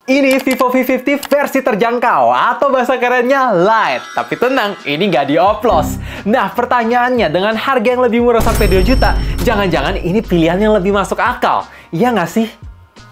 Ini Vivo V50 versi terjangkau atau bahasa kerennya light. Tapi tenang, ini nggak dioplos. Nah, pertanyaannya dengan harga yang lebih murah sampai 2 juta, jangan-jangan ini pilihan yang lebih masuk akal. Iya nggak sih?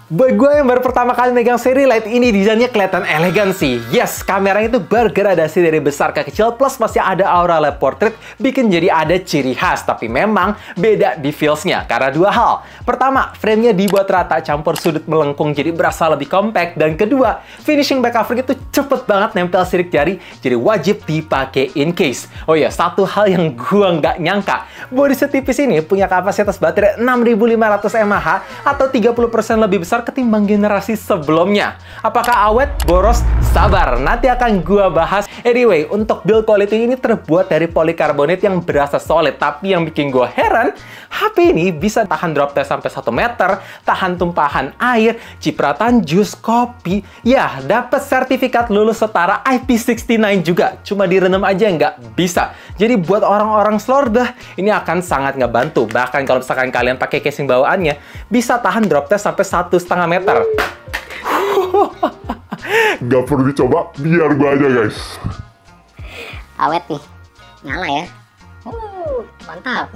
Buat gue yang baru pertama kali megang seri light ini, desainnya kelihatan elegan sih. Yes, kameranya itu bergradasi dari besar ke kecil, plus masih ada aura light portrait, bikin jadi ada ciri khas. Tapi memang beda di feels-nya, karena 2 hal. Pertama, frame-nya dibuat rata, campur sudut melengkung, jadi berasa lebih compact. Dan kedua, finishing back cover itu cepet banget nempel sidik jari, jadi wajib dipakai in case. Oh iya, satu hal yang gue nggak nyangka, body setipis ini punya kapasitas baterai 6500 mAh atau 30% lebih besar ketimbang generasi sebelumnya. Apakah awet, boros? Sabar, nanti akan gua bahas. Anyway, untuk build quality ini terbuat dari polikarbonat yang berasa solid. Tapi yang bikin gua heran, HP ini bisa tahan drop test sampai 1 meter, tahan tumpahan air, cipratan jus, kopi. Ya, dapat sertifikat lulus setara IP69 juga. Cuma direndam aja nggak bisa. Jadi buat orang-orang slordah, ini akan sangat ngebantu. Bahkan kalau misalkan kalian pakai casing bawaannya, bisa tahan drop test sampai 1,5 meter. Gak perlu dicoba, biar gua aja guys. Awet nih, nyala ya. Mantap.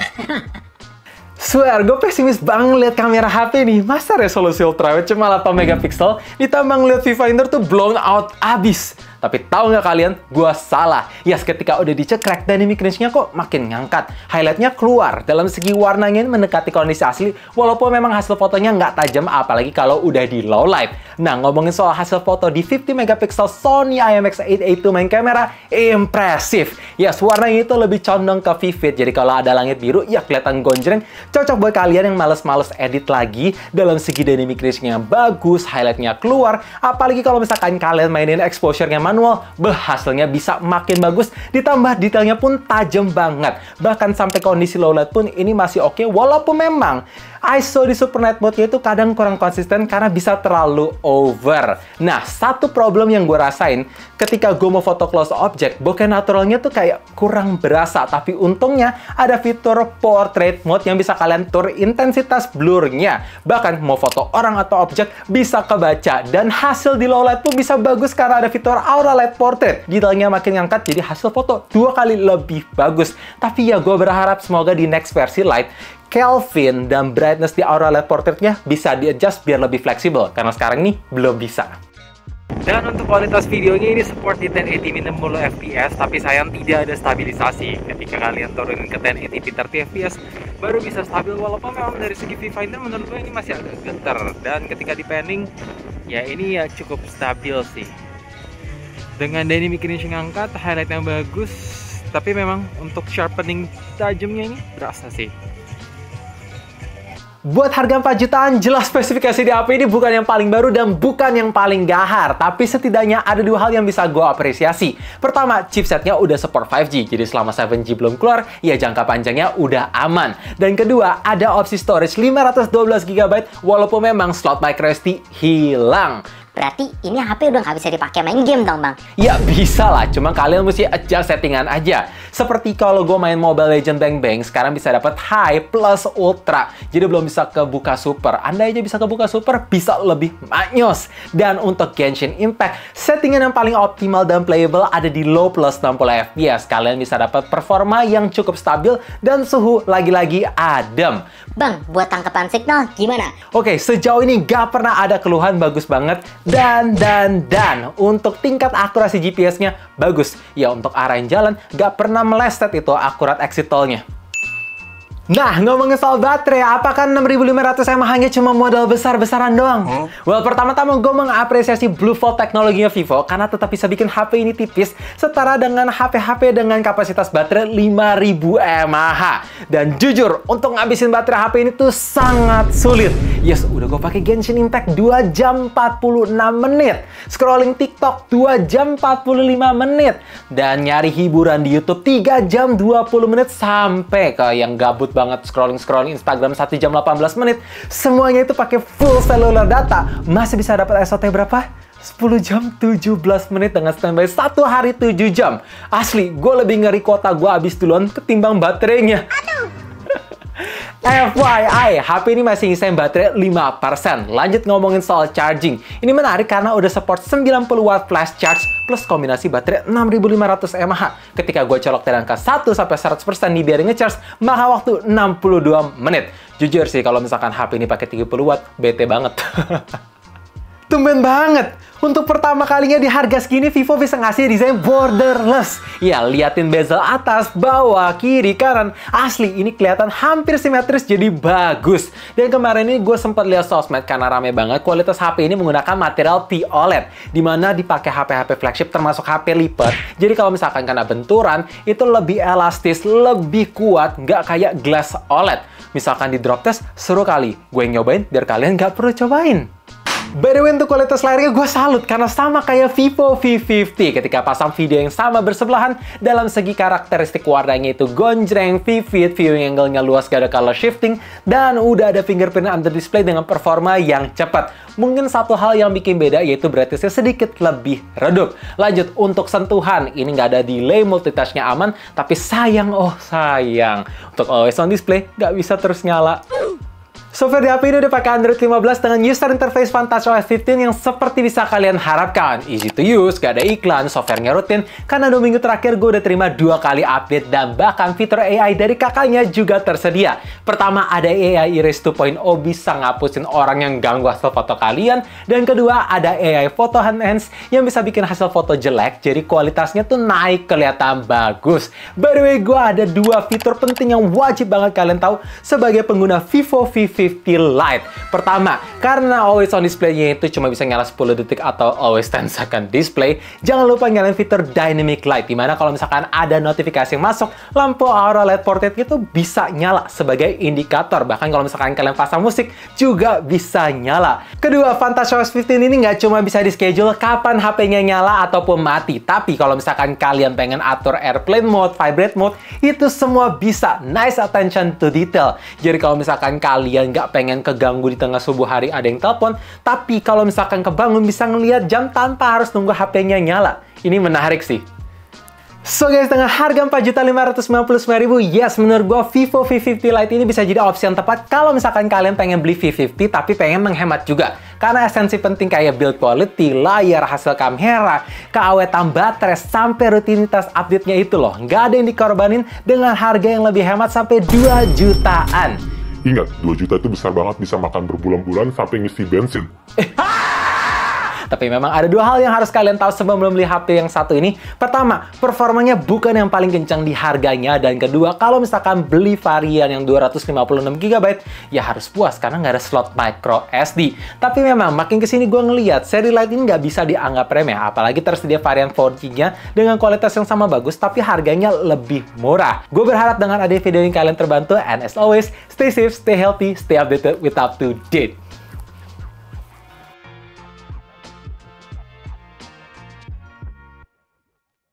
Swear, gue pesimis banget lihat kamera HP nih. Masa resolusi ultrawide cuma 8 megapiksel, ditambah ngeliat viewfinder tuh blown out abis. Tapi tahu nggak kalian, gue salah. Yes, ketika udah dicekrek, dynamic range-nya kok makin ngangkat. Highlight-nya keluar, dalam segi warnanya mendekati kondisi asli, walaupun memang hasil fotonya nggak tajam, apalagi kalau udah di low light. Nah, ngomongin soal hasil foto di 50 megapiksel Sony IMX882 main kamera, impresif. Yes, warnanya itu lebih condong ke vivid, jadi kalau ada langit biru, ya kelihatan gonjreng. Cocok buat kalian yang males-males edit lagi. Dalam segi dynamic range-nya bagus, highlight-nya keluar, apalagi kalau misalkan kalian mainin exposure-nya manual, hasilnya bisa makin bagus, ditambah detailnya pun tajam banget. Bahkan sampai kondisi low light pun ini masih oke, walaupun memang ISO di super night mode-nya itu kadang kurang konsisten karena bisa terlalu over. Nah, satu problem yang gue rasain ketika gue mau foto close object, bokeh naturalnya tuh kayak kurang berasa. Tapi untungnya ada fitur portrait mode yang bisa kalian atur intensitas blurnya. Bahkan mau foto orang atau objek bisa kebaca. Dan hasil di low light pun bisa bagus karena ada fitur aura light portrait. Detailnya makin ngangkat, jadi hasil foto 2 kali lebih bagus. Tapi ya gue berharap semoga di next versi light, Kelvin dan brightness di aura light portrait-nya bisa di-adjust biar lebih fleksibel, karena sekarang ini belum bisa. Dan untuk kualitas videonya ini support di 1080 minimum 10 fps, tapi sayang tidak ada stabilisasi. Ketika kalian turunin ke 1080p 30 fps, baru bisa stabil, walaupun memang dari segi viewfinder menurut gue ini masih agak getar. Dan ketika di panning, ya ini ya cukup stabil sih. Dengan dynamic range yang angkat, highlight yang bagus, tapi memang untuk sharpening tajamnya ini berasa sih. Buat harga 4 jutaan, jelas spesifikasi di HP ini bukan yang paling baru dan bukan yang paling gahar. Tapi setidaknya ada 2 hal yang bisa gue apresiasi. Pertama, chipsetnya udah support 5G, jadi selama 7G belum keluar, ya jangka panjangnya udah aman. Dan kedua, ada opsi storage 512 GB, walaupun memang slot microSD hilang. Berarti ini HP udah nggak bisa dipakai main game dong, Bang? Ya bisa lah, cuma kalian mesti adjust settingan aja. Seperti kalau gue main Mobile Legends Bang Bang, sekarang bisa dapat High plus Ultra. Jadi belum bisa kebuka Super. Anda aja bisa kebuka Super, bisa lebih manyos. Dan untuk Genshin Impact, settingan yang paling optimal dan playable ada di low plus 60 fps. Kalian bisa dapat performa yang cukup stabil dan suhu lagi-lagi adem. Bang, buat tangkapan signal gimana? Oke, sejauh ini gak pernah ada keluhan, bagus banget. Dan untuk tingkat akurasi GPS-nya bagus. Ya, untuk arahin jalan gak pernah meleset itu akurat exit tol-nya. Nah, ngomongin soal baterai, apakah 6500 mAh-nya cuma modal besar-besaran doang? Well, pertama-tama gue mengapresiasi Bluefold teknologinya Vivo karena tetap bisa bikin HP ini tipis setara dengan HP-HP dengan kapasitas baterai 5000 mAh. Dan jujur, untuk ngabisin baterai HP ini tuh sangat sulit. Yes, udah gue pakai Genshin Impact 2 jam 46 menit. Scrolling TikTok 2 jam 45 menit. Dan nyari hiburan di YouTube 3 jam 20 menit sampai ke yang gabut banget scrolling Instagram 1 jam 18 menit. Semuanya itu pakai full cellular data. Masih bisa dapat SOT berapa? 10 jam 17 menit dengan standby 1 hari 7 jam. Asli, gue lebih ngeri kuota gue habis duluan ketimbang baterainya. FYI, HP ini masih ngisain baterai 5%. Lanjut ngomongin soal charging. Ini menarik karena udah support 90 watt flash charge plus kombinasi baterai 6500 mAh. Ketika gue colok dari angka 1-100% dibiarin ngecharge, maka waktu 62 menit. Jujur sih, kalau misalkan HP ini pakai 30 watt, bete banget. Tumben banget! Untuk pertama kalinya di harga segini, Vivo bisa ngasih desain borderless. Ya, liatin bezel atas, bawah, kiri, kanan. Asli, ini kelihatan hampir simetris jadi bagus. Dan kemarin ini gue sempat lihat sosmed karena rame banget. Kualitas HP ini menggunakan material POLED, dimana dipakai HP-HP flagship termasuk HP lipat. Jadi kalau misalkan kena benturan, itu lebih elastis, lebih kuat, nggak kayak glass OLED. Misalkan di drop test, seru kali. Gue yang nyobain biar kalian nggak perlu cobain. By the way, untuk kualitas layarnya gue salut karena sama kayak Vivo V50 ketika pasang video yang sama bersebelahan. Dalam segi karakteristik warnanya itu gonjreng, vivid, viewing angle-nya luas, gak ada color shifting, dan udah ada fingerprint under display dengan performa yang cepat. Mungkin satu hal yang bikin beda yaitu brightness-nya sedikit lebih redup. Lanjut, untuk sentuhan, ini nggak ada delay, multitouch-nya aman, tapi sayang, oh sayang, untuk always on display nggak bisa terus nyala. Software di HP ini udah pakai Android 15 dengan user interface FunTouchOS 15 yang seperti bisa kalian harapkan. Easy to use, gak ada iklan, softwarenya rutin, karena 2 minggu terakhir gue udah terima 2 kali update dan bahkan fitur AI dari kakaknya juga tersedia. Pertama, ada AI Erase 2.0 bisa ngapusin orang yang ganggu hasil foto kalian, dan kedua, ada AI Photo Enhance yang bisa bikin hasil foto jelek, jadi kualitasnya tuh naik kelihatan bagus. By the way, gue ada 2 fitur penting yang wajib banget kalian tahu sebagai pengguna Vivo V50 Lite. Pertama, karena always on display-nya itu cuma bisa nyala 10 detik atau always 10 second display, jangan lupa nyalain fitur Dynamic Light, dimana kalau misalkan ada notifikasi yang masuk, lampu aura LED portrait itu bisa nyala sebagai indikator. Bahkan kalau misalkan kalian pasang musik, juga bisa nyala. Kedua, FunTouchOS 15 ini nggak cuma bisa di schedule kapan HP-nya nyala ataupun mati, tapi kalau misalkan kalian pengen atur airplane mode, vibrate mode, itu semua bisa. Nice attention to detail. Jadi kalau misalkan kalian nggak pengen keganggu di tengah subuh hari ada yang telepon, tapi kalau misalkan kebangun bisa ngelihat jam tanpa harus nunggu HP-nya nyala. Ini menarik sih. So guys, dengan harga 4.599.000, yes, menurut gue Vivo V50 Lite ini bisa jadi opsi yang tepat kalau misalkan kalian pengen beli V50 tapi pengen menghemat juga. Karena esensi penting kayak build quality, layar, hasil kamera, keawetan baterai, sampai rutinitas update-nya itu loh. Nggak ada yang dikorbanin dengan harga yang lebih hemat sampai 2 jutaan. Ingat, 2 juta itu besar banget, bisa makan berbulan-bulan sampai ngisi bensin. Tapi memang ada 2 hal yang harus kalian tahu sebelum beli HP yang satu ini. Pertama, performanya bukan yang paling kencang di harganya. Dan kedua, kalau misalkan beli varian yang 256 GB, ya harus puas karena nggak ada slot micro SD. Tapi memang makin kesini gue ngeliat seri Lite ini nggak bisa dianggap remeh. Apalagi tersedia varian 4G-nya dengan kualitas yang sama bagus, tapi harganya lebih murah. Gue berharap dengan adanya video ini kalian terbantu. And as always, stay safe, stay healthy, stay updated with up to date.